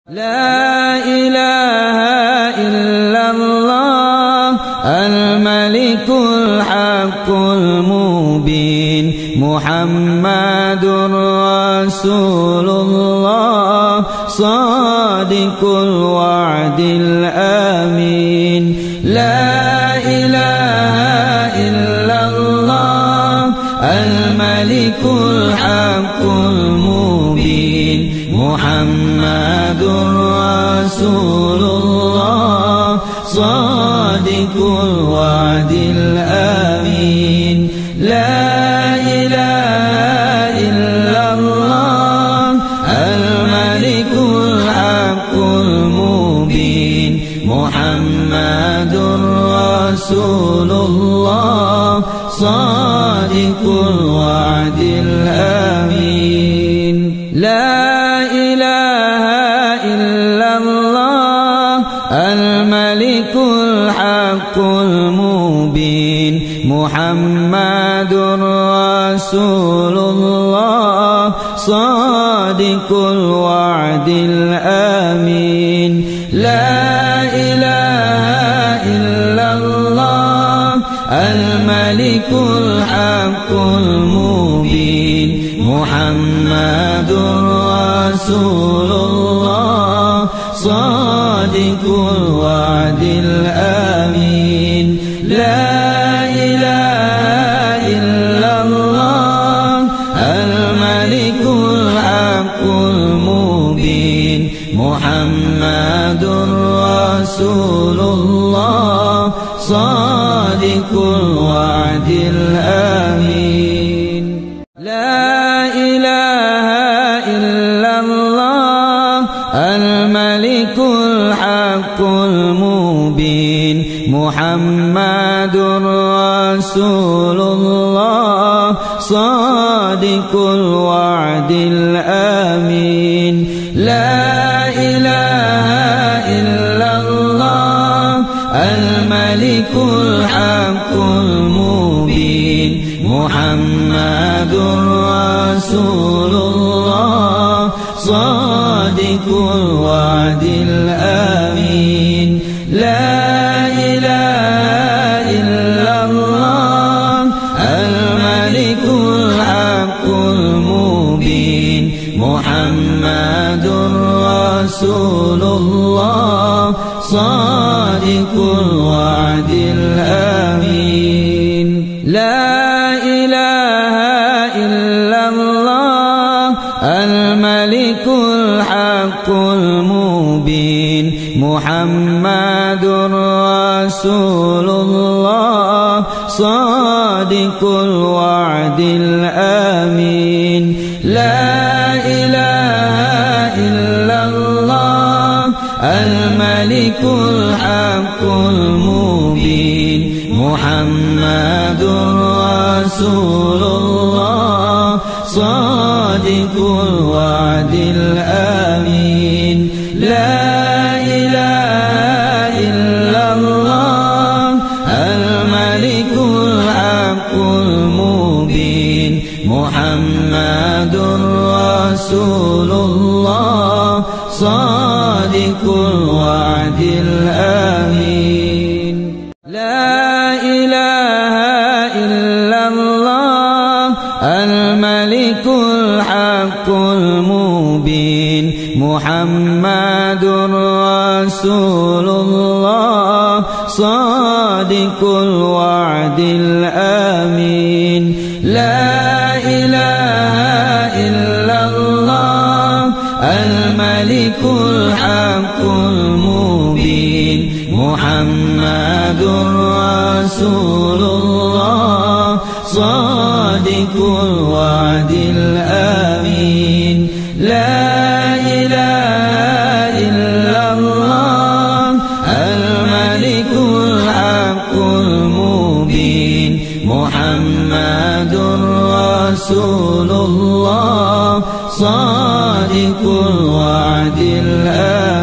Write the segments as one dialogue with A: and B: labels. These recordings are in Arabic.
A: لا إله إلا الله الملك الحق المبين محمد رسول الله صادق الوعد الأمين. لا إله إلا الله الملك الحق المبين محمد رسول الله صادق الوعد الأمين. لا إله إلا الله الملك الحق المبين محمد رسول الله صادق الوعد الأمين. لا إله إلا الله الملك الحق المبين محمد رسول الله صادق الوعد الأمين. لا إله إلا الله الملك الحق المبين محمد رسول الله صادق الوعد الأمين. لا إله إلا الله الملك الحق المبين محمد رسول الله صادق الوعد الأمين. لا إله إلا الله الملك الحق المبين محمد رسول الله صادق الوعد الأمين. لا إله إلا الله الملك الحق المبين محمد رسول الله صادق الوعد الأمين. لا إله إلا الله الملك الحق المبين محمد رسول الله صادق الوعد الأمين. لا إله إلا الله الملك الحق المبين محمد رسول الله صادق الوعد الأمين. لا إله إلا الله الملك الحق المبين محمد رسول الله صادق الوعد الأمين. لا إله إلا الله الملك الحق المبين محمد رسول الله صادق الوعد الأمين. لا إله إلا الله الملك الحق المبين محمد رسول الله صادق الوعد الأمين. لا إله إلا الله الملك الحق المبين محمد رسول الله صادق الوعد الأمين. لا إله إلا الله الملك الحق المبين محمد رسول الله صادق الوعد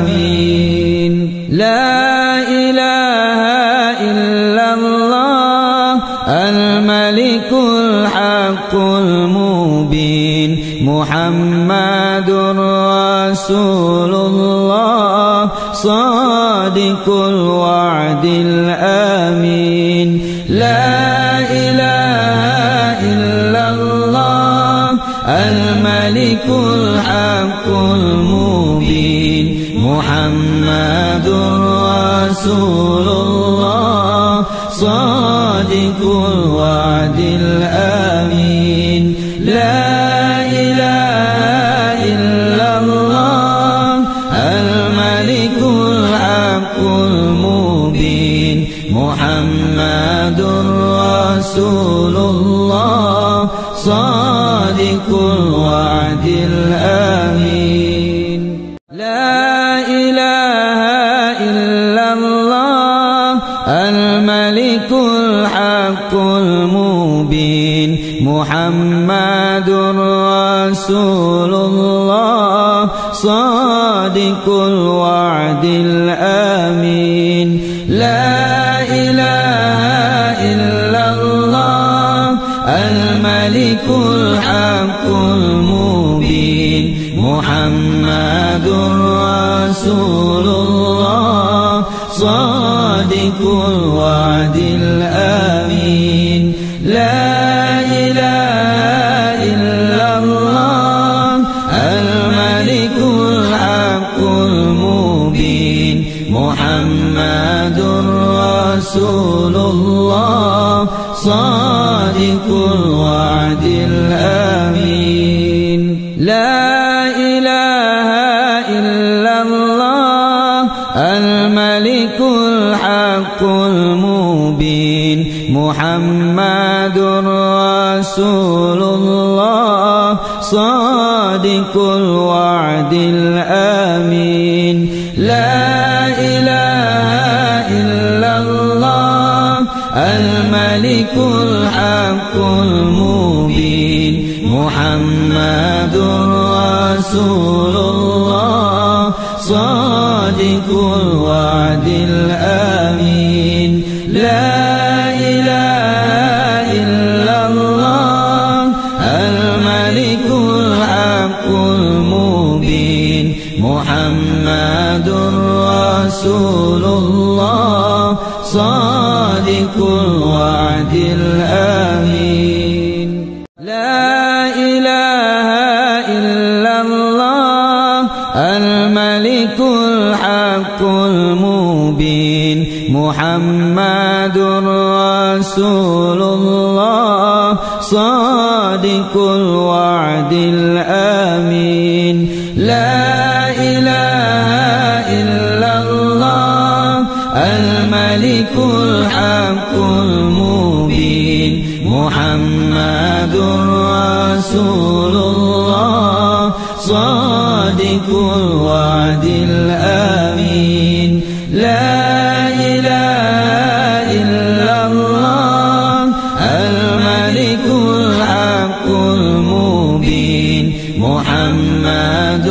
A: الأمين. لا إله إلا الله الملك الحق المبين محمد رسول الله صادق الوعد الأمين. لا إله إلا الله الملك الحق المبين محمد رسول الله صادق الوعد الأمين. لا إله إلا الله الملك الحق المبين محمد رسول الله صادق الوعد الأمين. لا إله إلا الله الملك الحق المبين محمد رسول الله صادق الوعد الأمين. لا إله إلا الله الملك الحق المبين محمد رسول الله صادق الوعد الأمين. لا إله إلا الله الملك الحق المبين محمد رسول الله صادق الوعد الأمين. لا إله إلا الله الملك الحق المبين محمد رسول الله صادق الوعد الأمين. لا إله إلا الله الملك الحق المبين محمد رسول الله صادق الوعد الأمين. لا إله إلا الله الملك الحق المبين محمد رسول الله صادق الوعد الأمين. لا إله إلا الله الملك الحق المبين محمد رسول الله صادق الوعد الأمين. لا إله إلا الله الملك الحق المبين محمد رسول الله صادق الوعد الأمين. لا إله إلا الله الملك الحق المبين محمد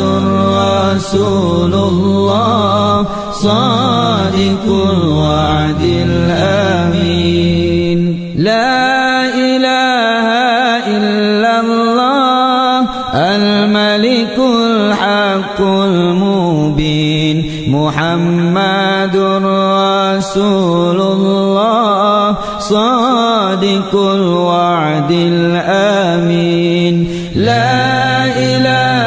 A: رسول الله صادق الوعد الأمين. لا إله إلا الله الملك الحق المبين محمد رسول الله صادق الوعد الأمين. لا إله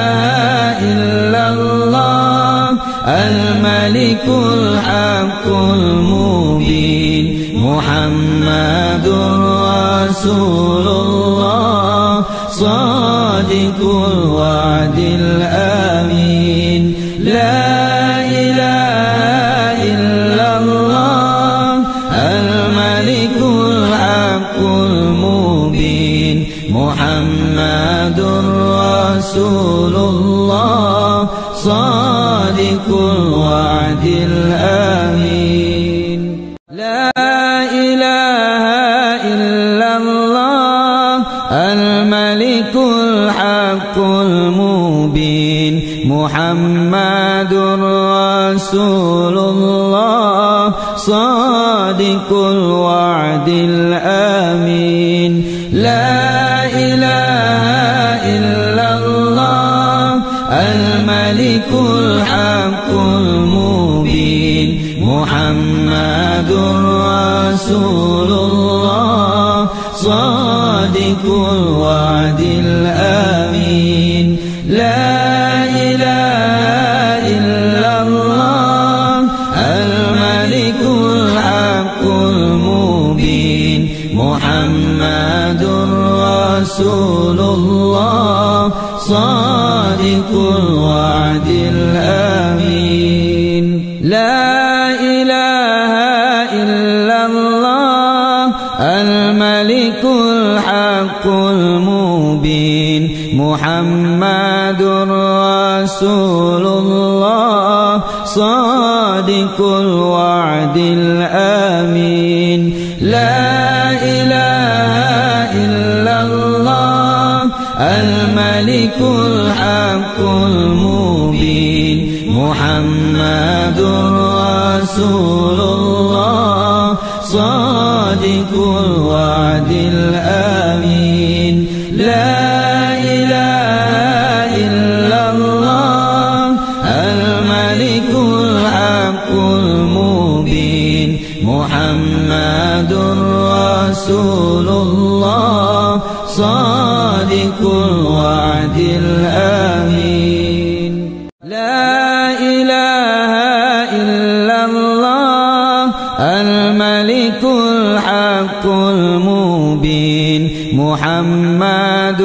A: إلا الله الملك الحق المبين محمد رسول الله صادق الوعد الأمين. لا إله إلا الله الملك الحق المبين محمد رسول الله صادق الوعد الأمين. لا إله إلا الله الملك الحق المبين محمد رسول الله صادق الوعد الأمين. لا إله إلا الله الملك الحق المبين محمد رسول الله صادق الوعد الأمين لا إله إلا الله الملك الحق المبين محمد رسول الله صادق الوعد الأمين لا إله إلا الله الملك الحق المبين محمد رسول الله صادق الوعد الأمين لا إله إلا الله الملك الحق المبين محمد رسول الله صادق الوعد الأمين لا إله إلا الله الملك الحق المبين محمد رسول الله صادق الوعد الأمين لا إله إلا الله الملك الحق المبين محمد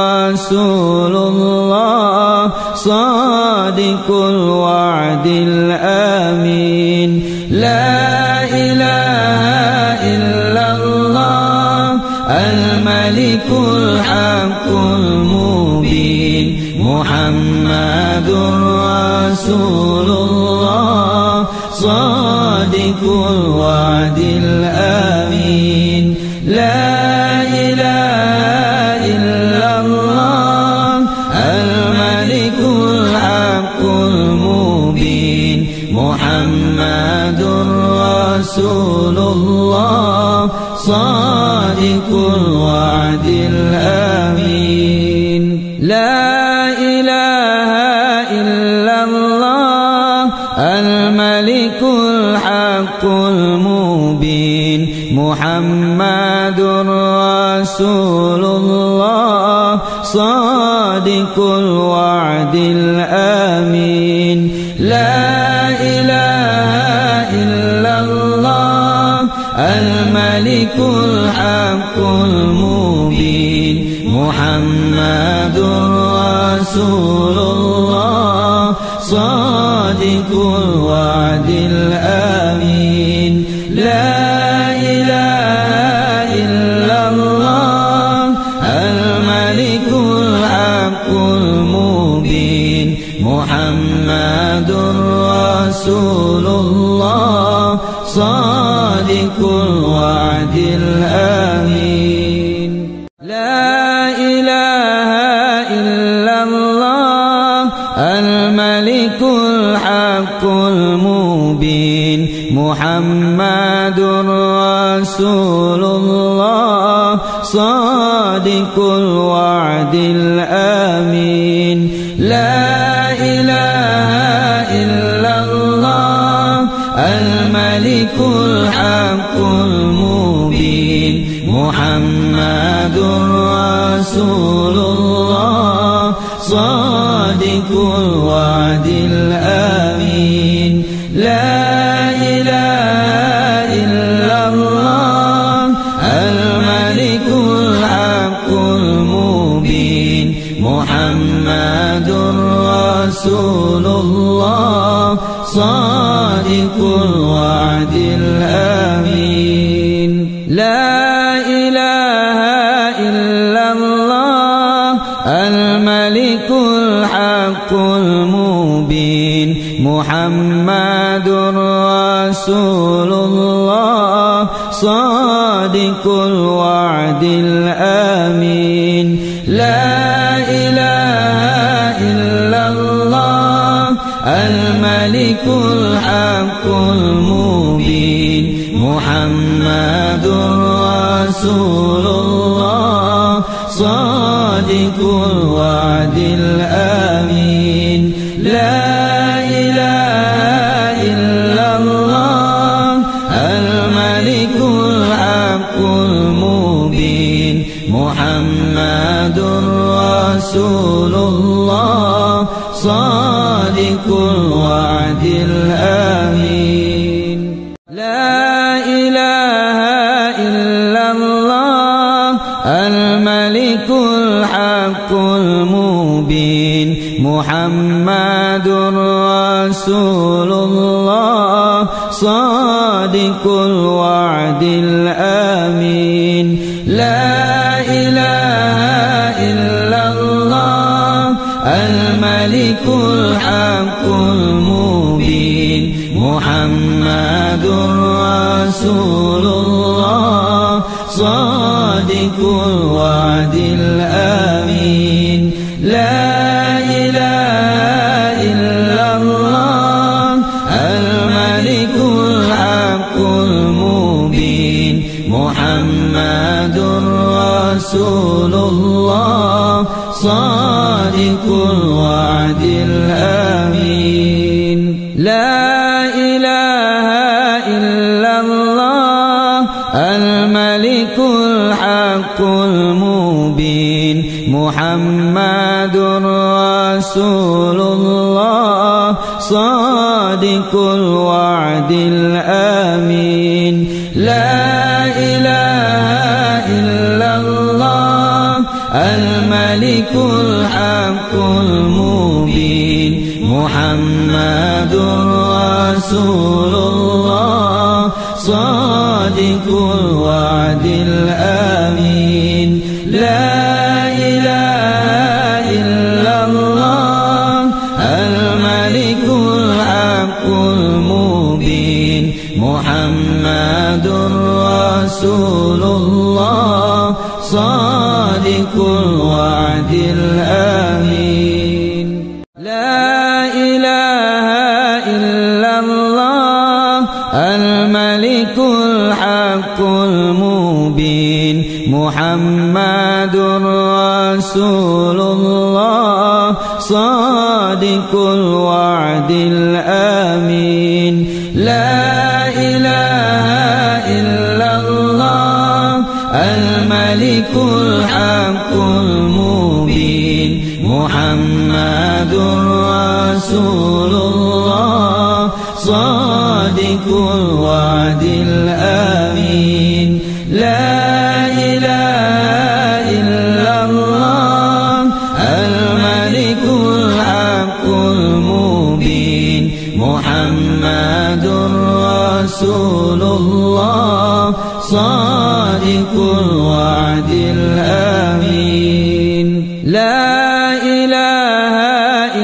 A: رسول الله صادق الوعد الأمين لا إله إلا الله الملك الحق المبين محمد رسول الله صادق الوعد الأمين لا إله إلا الله الملك الحق المبين محمد رسول الله صادق الوعد الأمين لا إله إلا الله الملك الحق المبين محمد رسول الله صادق الوعد الأمين لا إله إلا الله الملك الحق المبين محمد رسول الله صادق الوعد الأمين لا إله إلا الله الملك الحق المبين محمد رسول الله صادق الوعد الأمين لا إله إلا الله الملك الحق المبين محمد رسول الله صادق الوعد الأمين لا إله إلا الله الملك الحق المبين محمد رسول الله صادق الوعد الأمين لا إله إلا الله الملك الحق المبين محمد رسول الله صادق الوعد الأمين لا إله إلا الله الملك الحق المبين محمد رسول الله صادق الوعد الأمين لا إله إلا الله الملك الحق المبين محمد رسول الله صادق الوعد الأمين لا إله إلا الله رسول الله صادق الوعد الأمين لا إله إلا الله الملك الحق المبين محمد رسول الله صادق الوعد الأمين لا إله إلا الله الملك الحق المبين محمد رسول الله صادق الوعد الأمين لا إله إلا الله الملك الحق المبين محمد رسول الله صادق الوعد الأمين لا إله إلا الله الملك الحق المبين محمد رسول الله صادق الوعد الأمين لا إله إلا الله الملك الحق المبين محمد رسول الله صادق الوعد الأمين لا إله إلا الله الملك الحق المبين محمد رسول الله صادق الوعد الأمين لا إله إلا الله الملك الحق المبين محمد رسول الله صادق الوعد الأمين لا إله إلا الله الملك الحق المبين محمد رسول الله صادق الوعد الأمين لا إله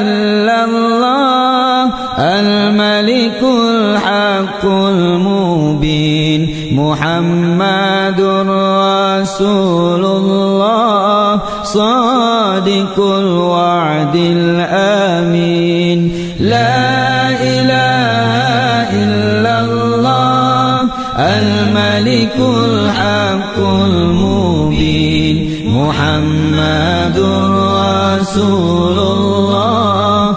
A: إلا الله الملك الحق المبين محمد رسول الله صادق الوعد الأمين لا إله إلا الله الملك الحق المبين محمد رسول الله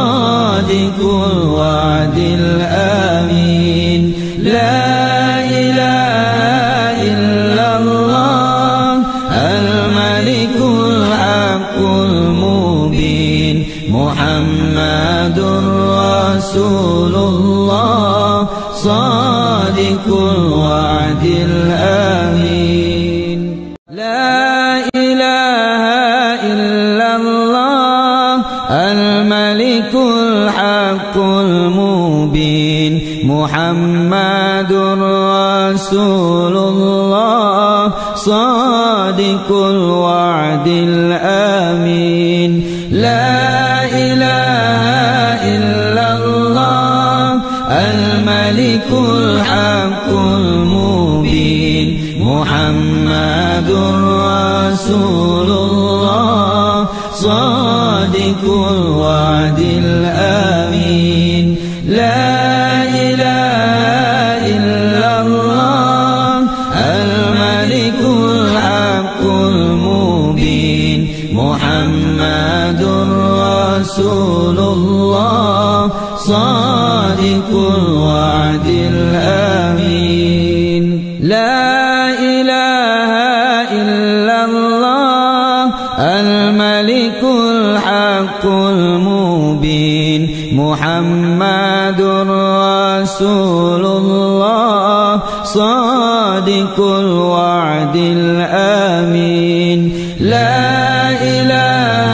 A: صادق الوعد الأمين لا إله إلا الله الملك الحق المبين محمد رسول الله صادق الوعد الأمين لا إله إلا الله الملك الحق المبين محمد رسول الله صادق الوعد الأمين لا إله إلا الله الملك الحق المبين محمد رسول الله صادق الوعد الأمين لا إله إلا الله الملك الحق المبين محمد رسول الله صادق الوعد الأمين لا إله إلا الله الملك الحق المبين محمد رسول الله صادق الوعد الأمين لا إله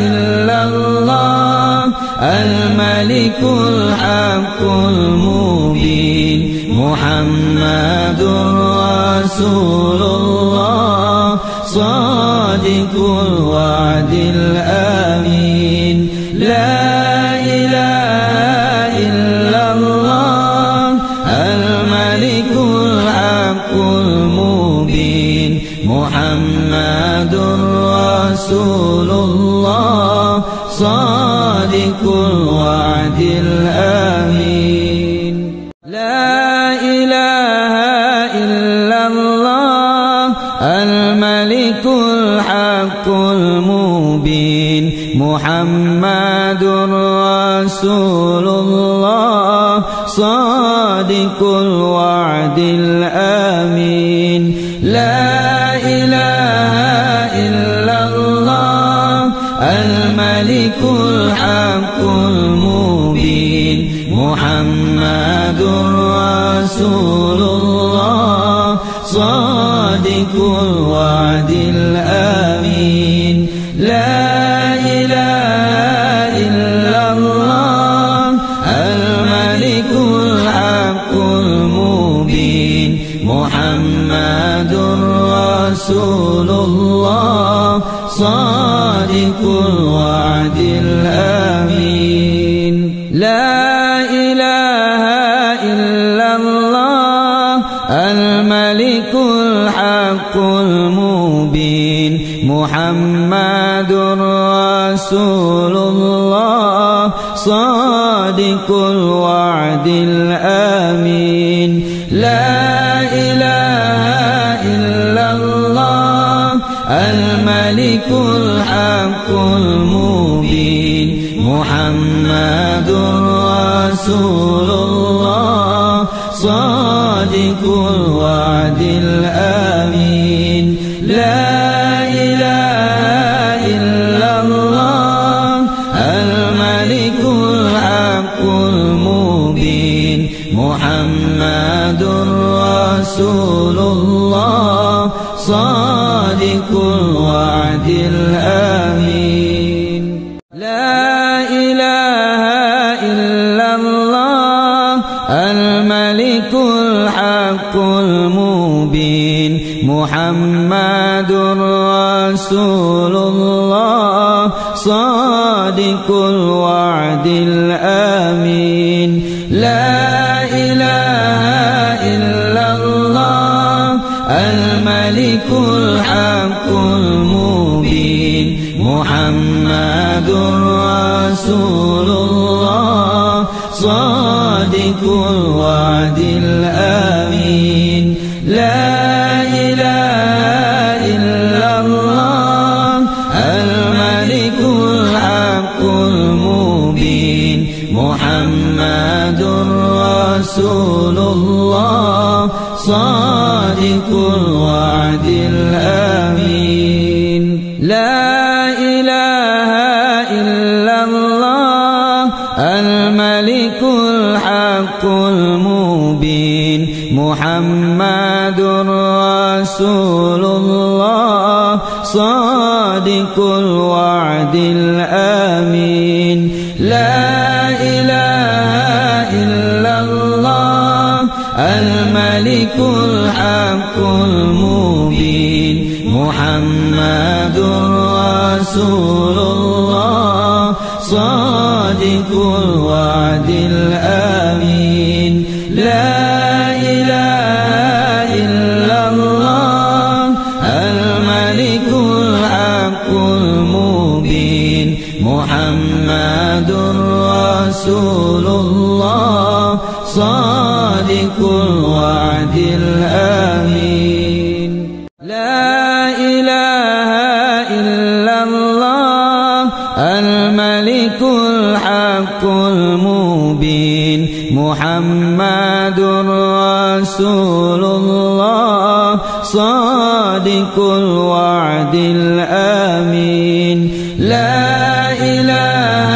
A: إلا الله الملك الملك الحق المبين محمد رسول الله صادق الوعد الأمين لا إله إلا الله الملك الحق المبين محمد رسول الله صادق الوعد الأمين لا إله إلا الله الملك الحق المبين محمد رسول الله صادق الوعد الأمين لا إله إلا الله الملك الحق المبين محمد رسول الله صادق الوعد الأمين لا إله إلا الله الملك الحق المبين محمد رسول الله صادق الوعد الأمين لا إله إلا الله الملك الحق المبين محمد رسول الله صادق الوعد الأمين لا إله إلا الله الملك الحق المبين محمد رسول الله صادق الوعد الأمين لا إله إلا الله الملك الحق المبين محمد رسول الله صادق الوعد الأمين لا إله إلا الله الملك الحق المبين محمد رسول الله صادق الوعد الأمين لا إله إلا الله الملك الحق المبين محمد رسول الله صادق الوعد الأمين لا إله إلا الله الملك الحق المبين محمد رسول الله صادق الوعد الأمين لا إله إلا الله الملك الحق المبين محمد رسول الله صادق الوعد الأمين لا إله إلا الله الملك الحق المبين محمد رسول الله صادق الوعد الأمين لا إله إلا الله الملك الحق المبين محمد رسول الله صادق الوعد الأمين لا إله إلا الله الملك الحق المبين محمد رسول الله صادق الوعد الأمين لا إله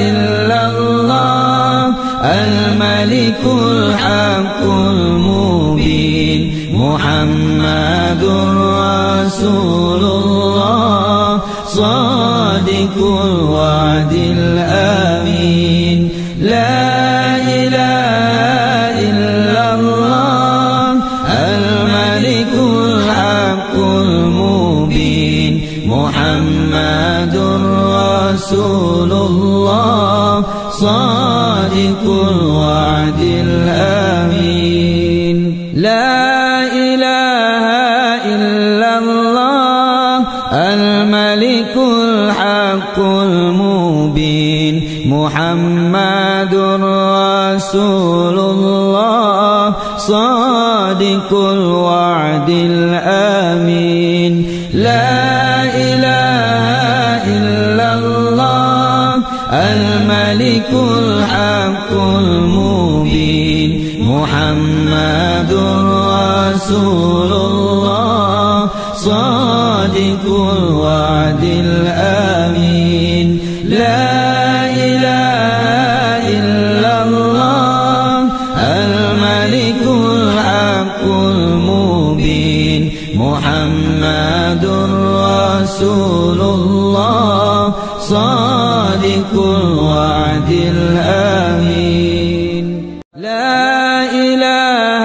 A: إلا الله الملك الحق المبين محمد رسول الله صادق الوعد الأمين لا الوعد الأمين. لا إله إلا الله الملك الحق المبين محمد رسول الله صادق الوعد الأمين. لا إله إلا الله الملك الحق المبين محمد رسول الله صادق الوعد الأمين. لا إله إلا الله الملك الحق المبين محمد رسول الله صادق الوعد الأمين. لا إله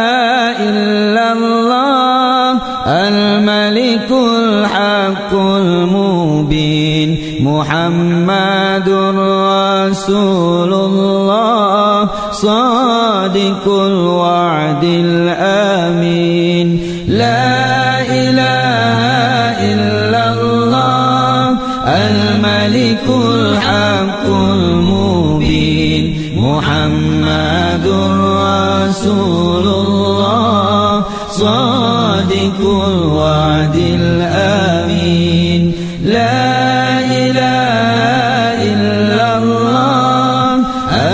A: إلا الله الملك الحق المبين محمد رسول الله صادق الوعد الأمين. لا إله إلا الله الملك الحق المبين محمد رسول الله صادق الوعد الأمين. لا إله إلا الله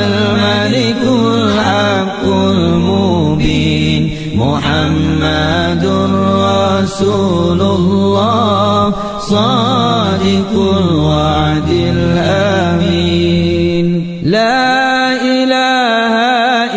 A: الملك الحق المبين محمد رسول الله صادق الوعد الأمين. لا إله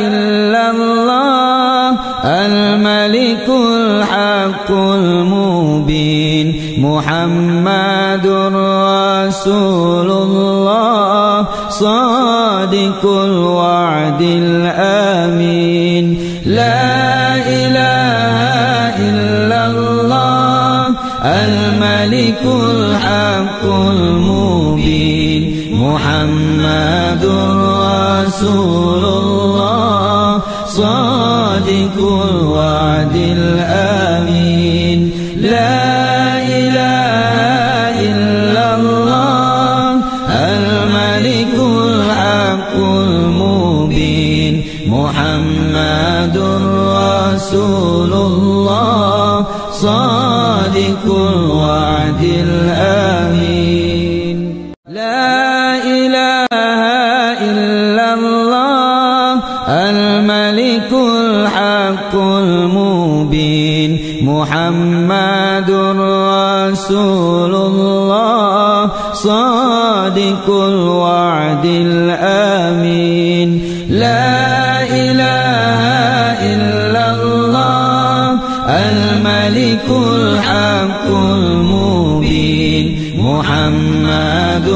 A: إلا الله الملك الحق المبين محمد رسول الله صادق الوعد الأمين. لا إله إلا الله الملك الحق المبين محمد رسول الله صادق الوعد الأمين. لا إله إلا الله الملك الحق المبين محمد رسول الله صادق الوعد الأمين. لا إله إلا الله الملك الحق المبين محمد رسول الله صادق الوعد الأمين. لا إله إلا الله الملك الحق المبين محمد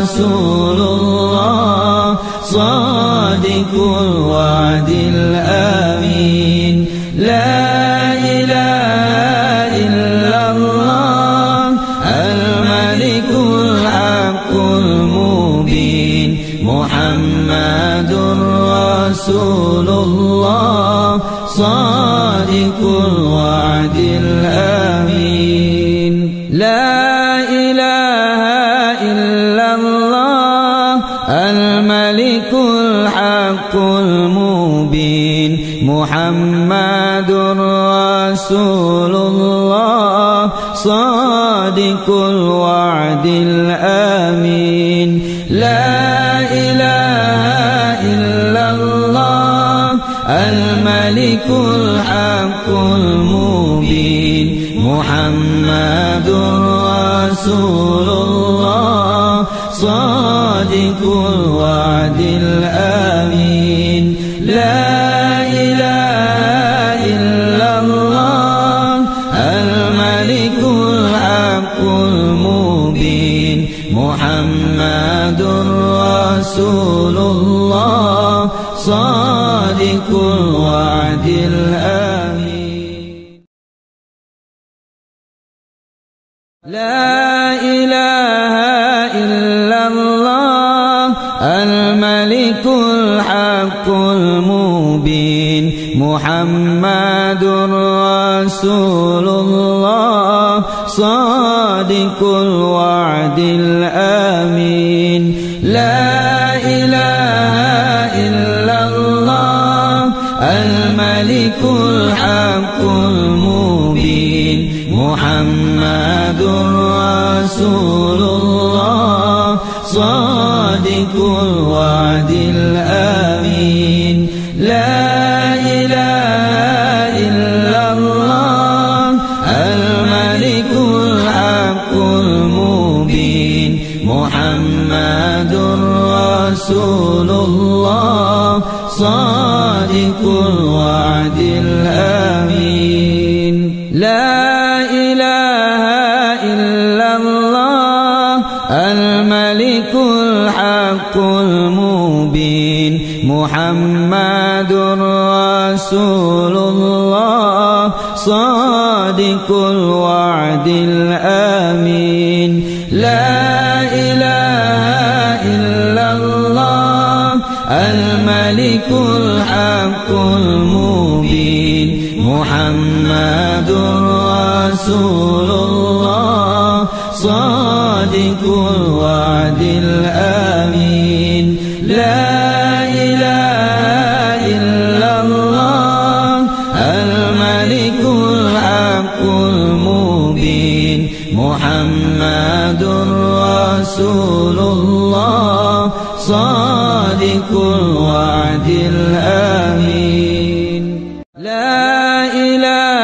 A: رسول الله صادق الوعد الأمين. لا إله إلا الله الملك الحق المبين محمد رسول الله صادق الوعد الأمين. لا إله إلا الله الملك الحق المبين محمد رسول الله صادق الوعد الأمين. لا إله إلا الله الملك الحق المبين محمد رسول الله صادق الوعد الأمين. لا إله إلا الله الملك الحق المبين محمد رسول الله صادق الوعد الأمين. لا إله إلا الله الملك الحق الحق المبين محمد رسول الله صادق الوعد الأمين لا إله إلا الله الملك الحق المبين محمد رسول الله صادق الوعد الأمين لا إله إلا الله الملك الحق المبين محمد رسول الله صادق الوعد الأمين لا إله إلا الله الملك الحق المبين محمد رسول الله صادق الوعد الأمين لا إله إلا الله الملك الحق المبين محمد رسول الله صادق الوعد الأمين لا إله إلا الله الملك الحق المبين محمد رسول الله صادق الوعد الأمين لا إله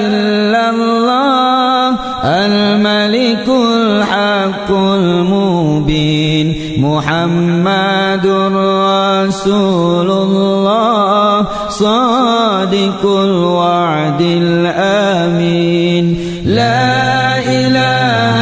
A: إلا الله الملك الحق المبين محمد رسول الله صادق الوعد الأمين لا إله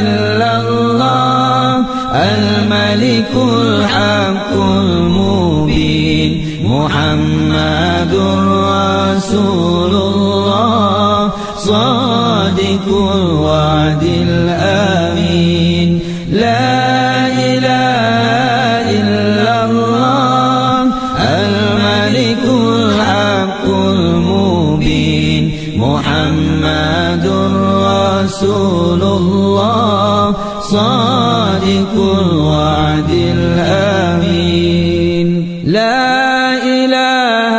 A: إلا الله الملك الحق المبين محمد رسول الله صادق الوعد الأمين لا إله إلا الله الملك الحق المبين محمد رسول الله صادق الوعد الأمين لا إله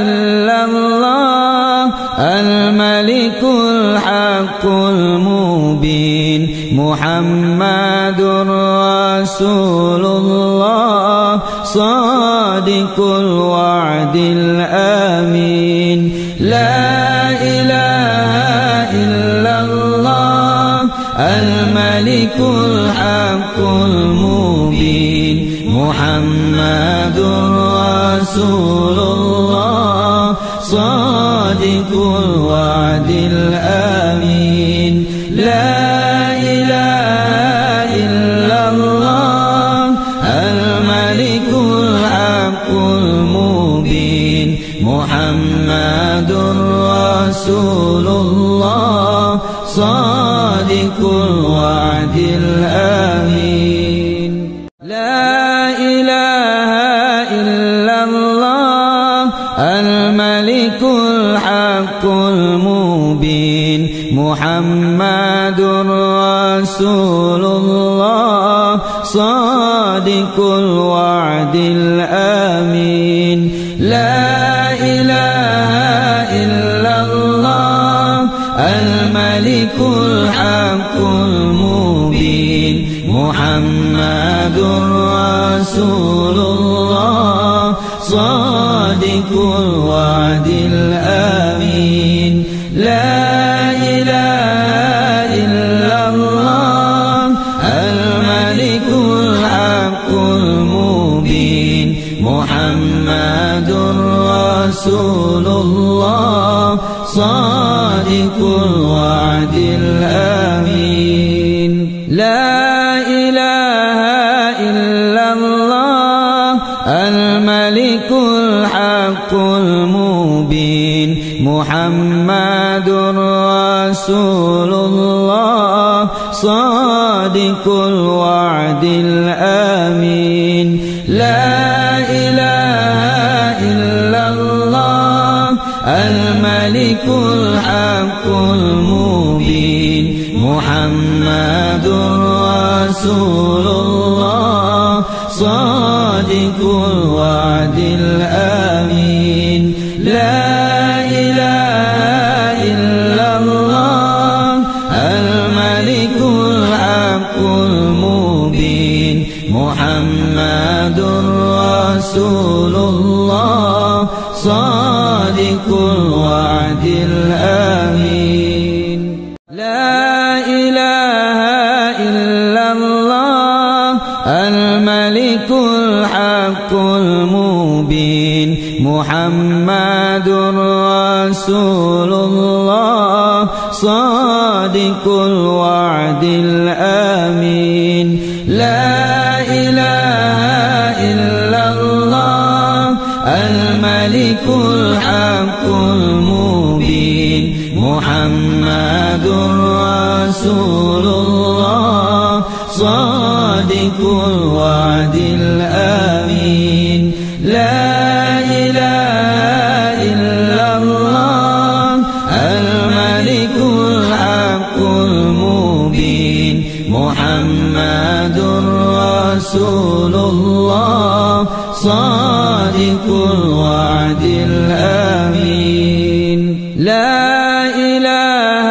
A: إلا الله الملك الحق المبين محمد رسول الله صادق الوعد الأمين لا إله إلا الله الملك الحق المبين محمد رسول الله صادق الوعد الأمين لا إله إلا الله الملك الحق المبين محمد رسول الله صادق الوعد الأمين لا إله إلا الله الملك الحق المبين محمد رسول الله صادق الوعد الأمين لا إله إلا الله الملك الحق المبين محمد رسول الله صادق الوعد الأمين لا إله إلا الله الملك الحق المبين محمد رسول الله صادق الوعد الأمين لا إله إلا الله الملك الحق المبين محمد رسول الله صادق الوعد الأمين لا إله الملك الحق المبين محمد رسول الله صادق الوعد الأمين لا إله إلا الله الملك الحق المبين محمد رسول الله صادق الوعد الأمين لا إله إلا الله الملك الحق المبين محمد رسول الله صادق الوعد الأمين لا إله إلا الله الملك الحق المبين محمد رسول الله صادق الوعد الأمين لا إله إلا الله الملك الحق المبين محمد رسول الله صادق الوعد الأمين لا إله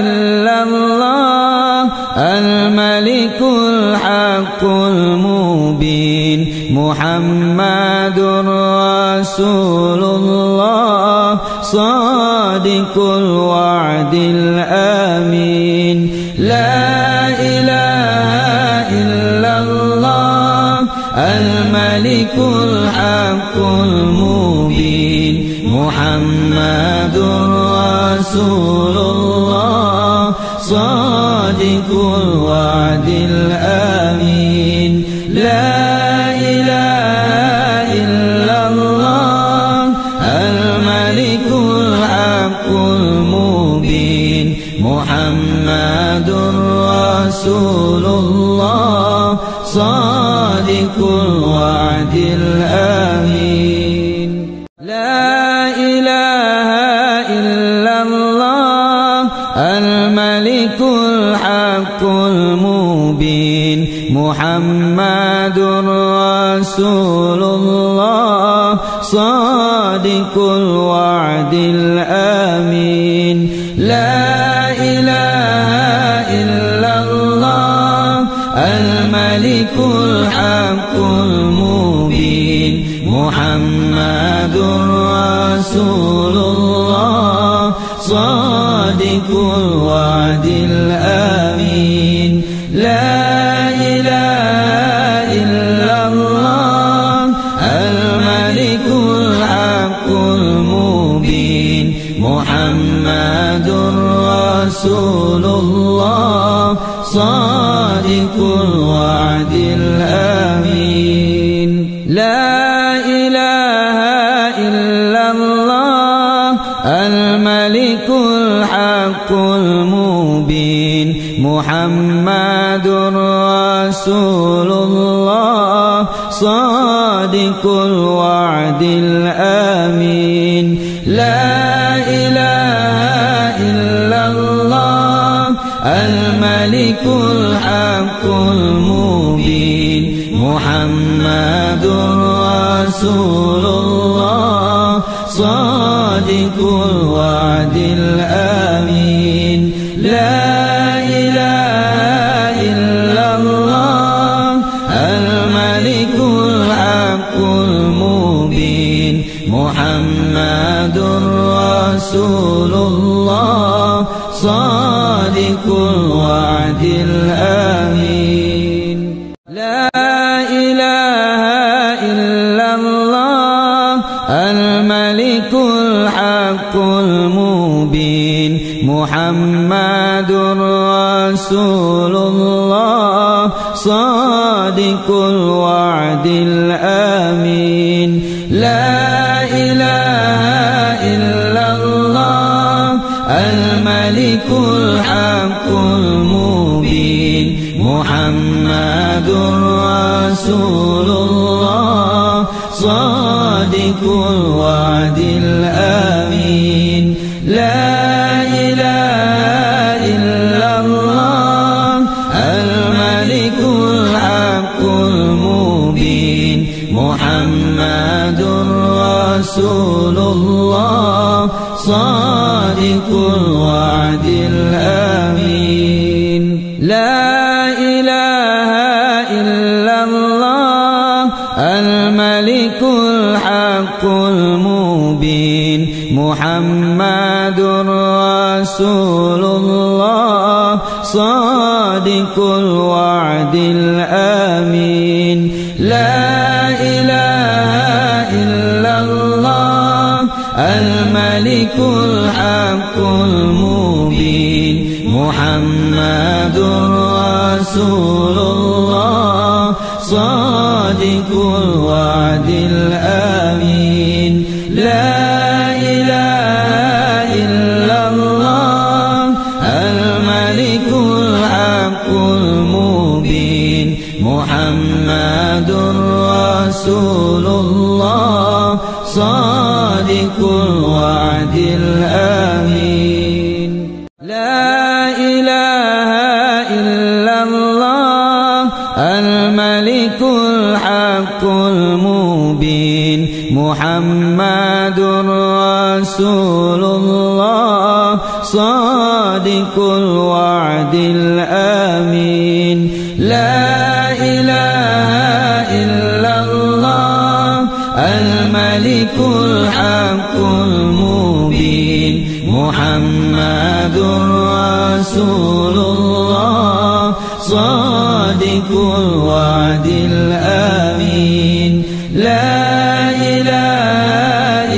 A: إلا الله الملك الحق المبين محمد رسول الله صادق الوعد الأمين لا إله إلا الله الملك الحق المبين محمد رسول الله صادق الوعد الأمين لا إله إلا الله الملك الحق المبين محمد رسول الله صادق الوعد الأمين لا إله إلا الله الملك الحق المبين محمد رسول الله صادق الوعد الأمين لا إله إلا الله الملك الحق المبين محمد رسول الله صادق الوعد الأمين لا إله إلا الله الملك الحق المبين محمد رسول الله صادق الوعد الأمين لا إله إلا الله الملك الحق المبين محمد رسول الله صادق الوعد الأمين لا إله إلا الله الملك الحق المبين محمد رسول الله صادق الوعد الأمين لا إله إلا الله الملك الحق المبين محمد رسول الله صادق الوعد الأمين لا إله إلا الله الملك الحق المبين محمد رسول الله صادق الوعد الأمين لا إله إلا الله الملك الحق المبين محمد رسول الله صادق الوعد الأمين. لا إله إلا الله الملك الحق المبين محمد رسول الله صادق الوعد الأمين. لا إله إلا الله الملك الحق المبين محمد رسول الله صادق الوعد الأمين. لا إله إلا الله الملك الحق المبين محمد رسول الله صادق الوعد الأمين. لا إله إلا الله الملك الحق المبين محمد رسول الله صادق الوعد الأمين. لا إله إلا الله الملك الحق المبين محمد رسول الله صادق الوعد الأمين. لا إله إلا الله الملك الحق المبين محمد رسول الله صادق الوعد الأمين. لا إله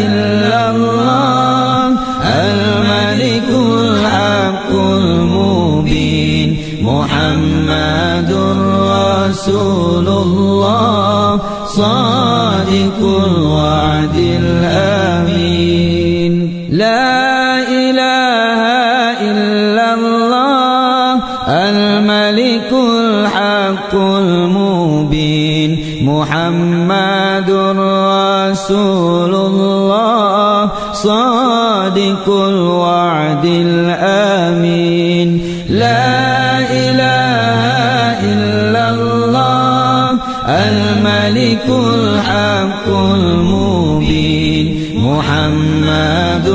A: إلا الله الملك الحق المبين محمد رسول الله صادق الوعد الأمين. لا إله إلا الله الملك الحق المبين محمد رسول الله صادق الوعد الأمين. لا إله إلا الله الملك الحق المبين محمد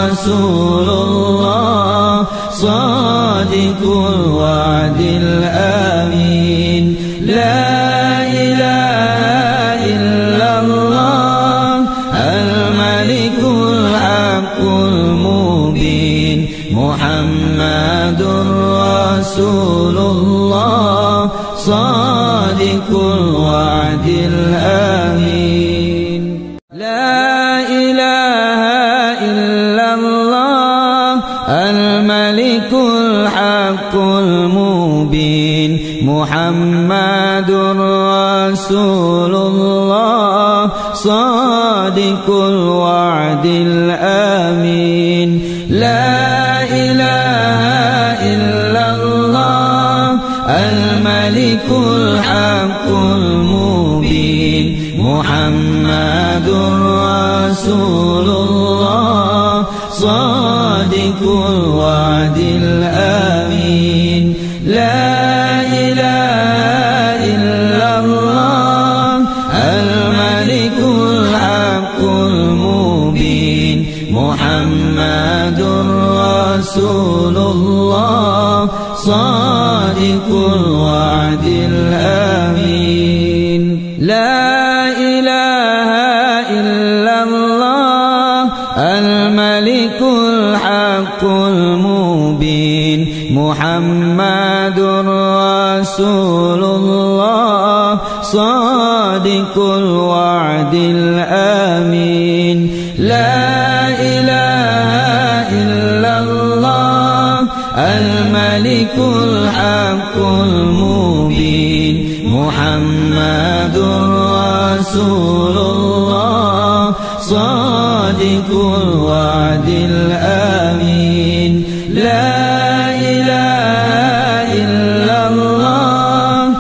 A: رسول الله صادق الوعد الأمين. لا إله إلا الله الملك الحق المبين محمد رسول الله صادق الوعد الأمين. لا إله إلا الله الملك الحق المبين محمد رسول الله صادق الوعد الأمين. لا إله إلا الله الملك الحق المبين محمد رسول الله صادق الوعد الأمين. لا إله إلا الله الملك الحق المبين محمد رسول الله صادق الوعد الأمين. لا إله إلا الله الملك الحق المبين محمد رسول الله صادق الوعد الأمين. لا إله إلا الله الملك الحق المبين محمد رسول الله صادق الوعد الأمين. لا إله إلا الله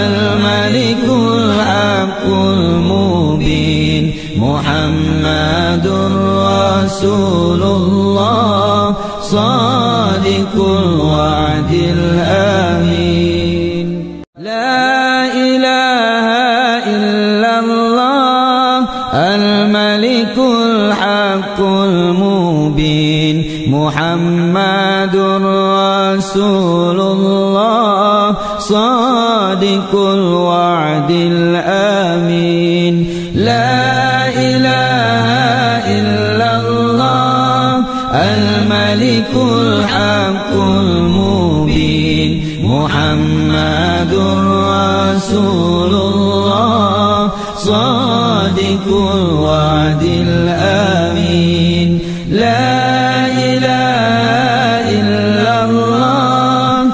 A: الملك الحق المبين محمد رسول الله صادق الوعد الأمين. لا إله إلا الله الملك الحق المبين محمد رسول الله صادق الوعد الأمين. لا إله إلا الله الملك الحق المبين محمد رسول الله صادق الوعد الأمين. لا إله إلا الله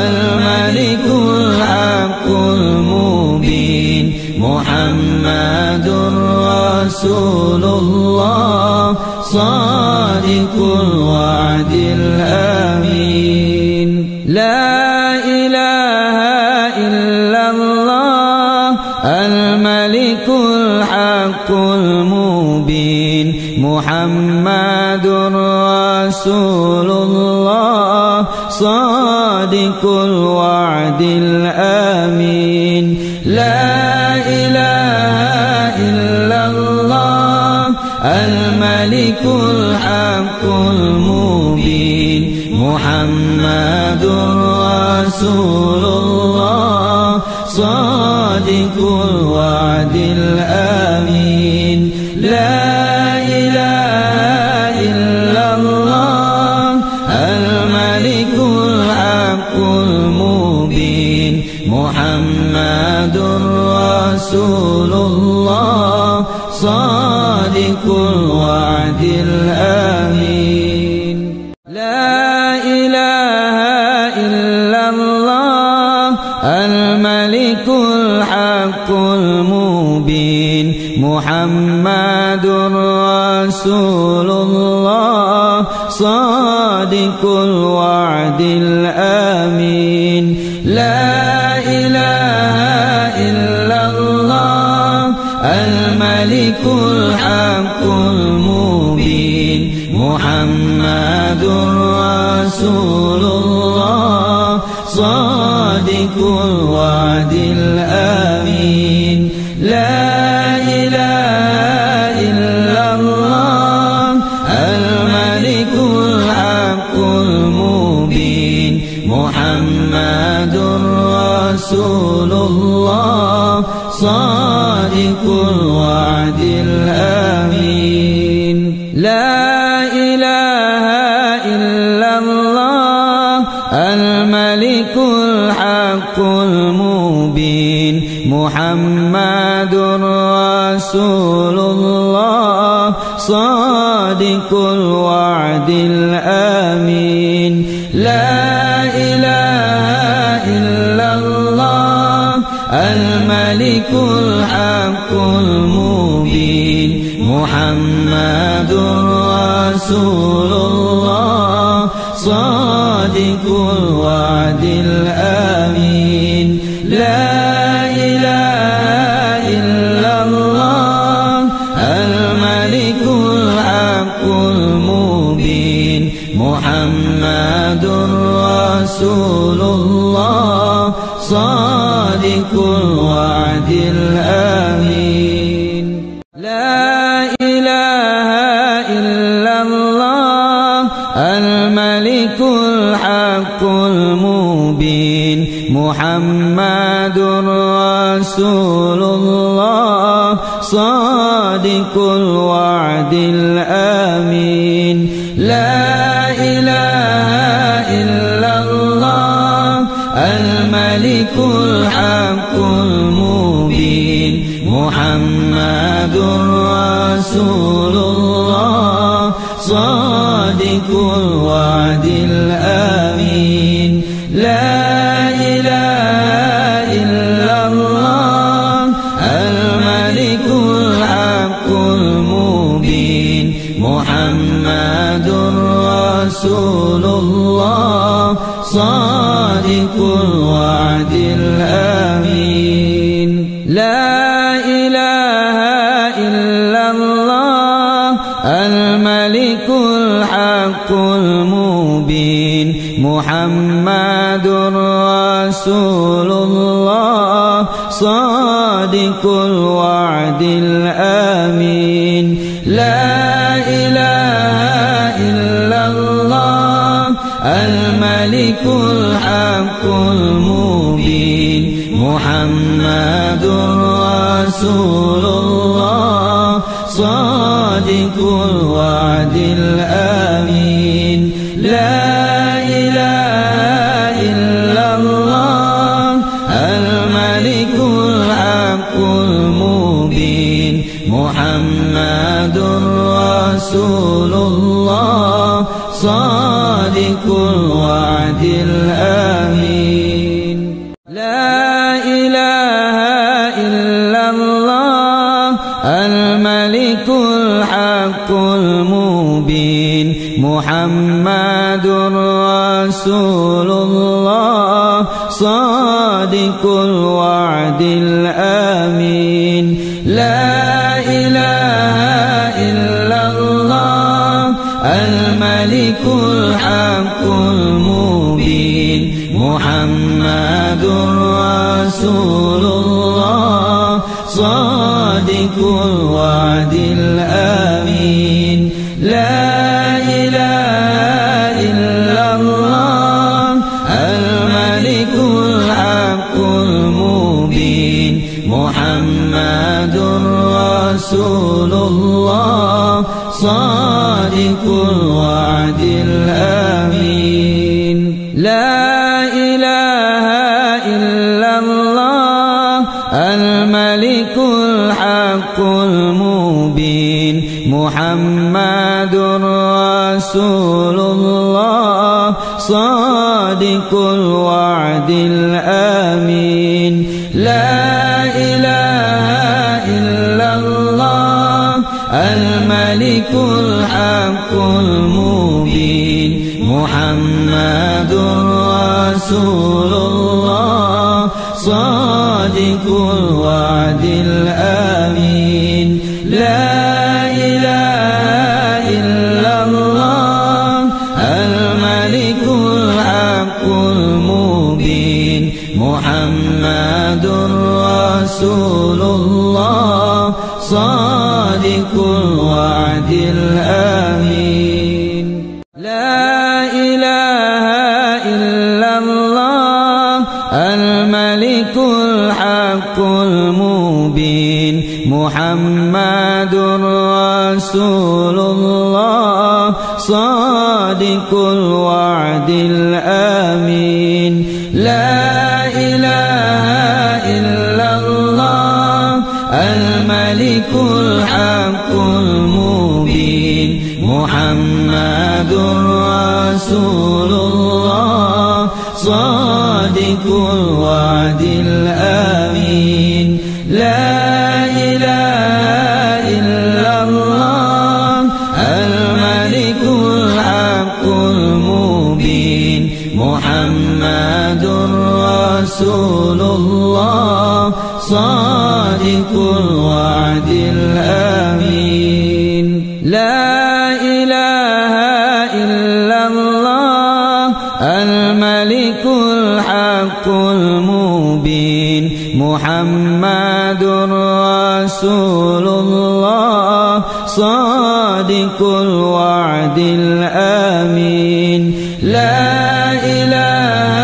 A: الملك الحق المبين محمد رسول الله صادق الوعد الأمين. لا إله إلا الله الملك الحق المبين محمد رسول الله صادق الوعد الأمين. لا إله إلا الله الملك الحق المبين محمد رسول الله صادق الوعد الأمين. لا إله إلا الله الملك الحق المبين محمد رسول الله صادق الوعد الأمين. لا إله إلا الله الملك الحق المبين محمد رسول الله صادق الوعد الأمين. لا إله إلا الله الملك الحق المبين محمد رسول الله صادق الوعد الأمين. لا إله إلا الله الملك الحق المبين محمد رسول الله صادق الوعد الأمين. لا إله إلا الله الملك الحق المبين محمد رسول الله صادق الوعد الأمين. لا إله إلا الله الملك الحق المبين محمد رسول الله صادق الوعد الأمين. لا إله إلا الله الملك الحق المبين محمد رسول الله صادق الوعد الأمين. لا إله إلا الله الملك الحق المبين محمد رسول الله صادق الوعد الأمين. لا إله إلا الله الملك الحق المبين محمد رسول الله صادق الوعد الأمين. لا إله إلا الله الملك الحق المبين محمد رسول الله صادق الوعد الأمين. لا إله إلا الملك الحق المبين محمد رسول الله صادق الوعد الأمين لا إله إلا الله الملك الحق المبين محمد رسول الله صادق الوعد الأمين لا إله إلا الله الملك الحق المبين محمد رسول الله صادق الوعد الأمين لا إله إلا الله الملك الحق المبين محمد رسول الله صادق الوعد الأمين لا إله إلا الله الملك الحق المبين محمد رسول الله صادق الوعد الأمين لا إله إلا الله الملك الحق المبين محمد رسول الله صادق الوعد الأمين لا إله إلا الله الملك الحق المبين محمد رسول الله صادق الوعد الأمين لا إله إلا الله الملك الحق المبين محمد رسول الله صادق الوعد الأمين لا إله إلا الله الملك الحق المبين محمد رسول الله صادق الوعد الأمين لا إله إلا الله الملك الحق المبين محمد رسول الله صادق الوعد الأمين لا إله إلا الله الملك الحق المبين محمد رسول الله صادق الوعد الأمين لا إله إلا الله الملك الحق المبين محمد رسول الله صادق الوعد الأمين لا إله إلا الله الملك الحق المبين محمد رسول الله صادق الوعد الأمين لا إله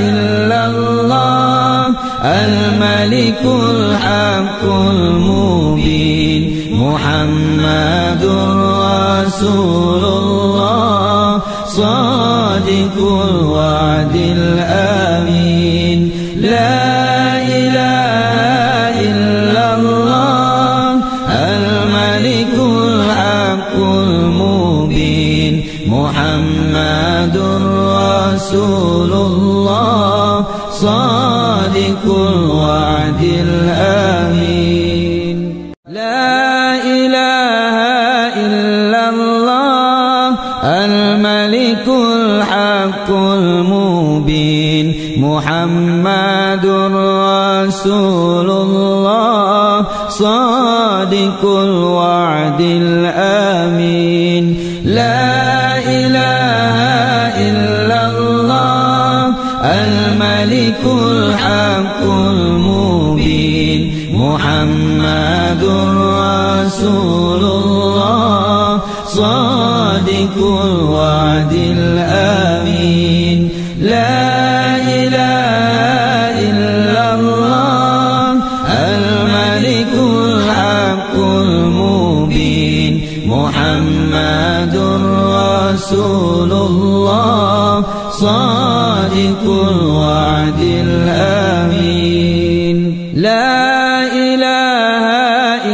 A: إلا الله الملك الحق المبين محمد رسول الله صادق الوعد الأمين لا إله إلا الله الملك الحق المبين محمد رسول الله صادق الوعد الأمين لا إله إلا الله الملك الحق المبين محمد رسول الله صادق الوعد الآمين. لا إله إلا الله الملك الحق المبين محمد رسول الله صادق الوعد الآمين. لا إله إلا الله الملك الحق المبين محمد رسول الله صادق الوعد الآمين. لا إله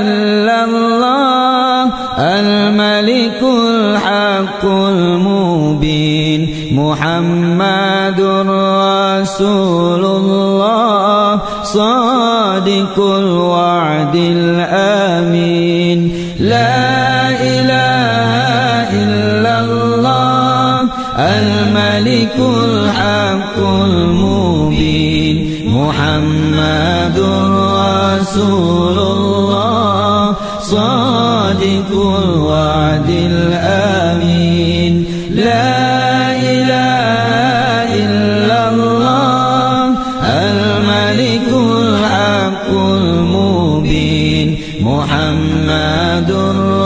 A: إلا الله الملك الحق المبين محمد رسول الله صادق الوعد الآمين. لا إله إلا الله الملك الحق المبين محمد رسول الله صادق الوعد الآمين. لا إله إلا الله الملك الحق المبين محمد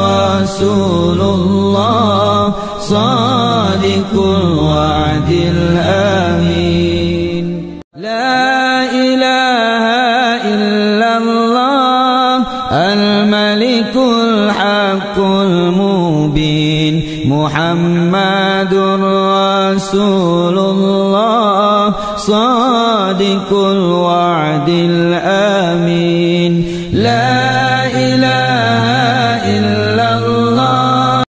A: رسول الله صادق الوعد الآمين. لا إله إلا الله الملك الحق المبين محمد رسول الله صادق الوعد الآمين.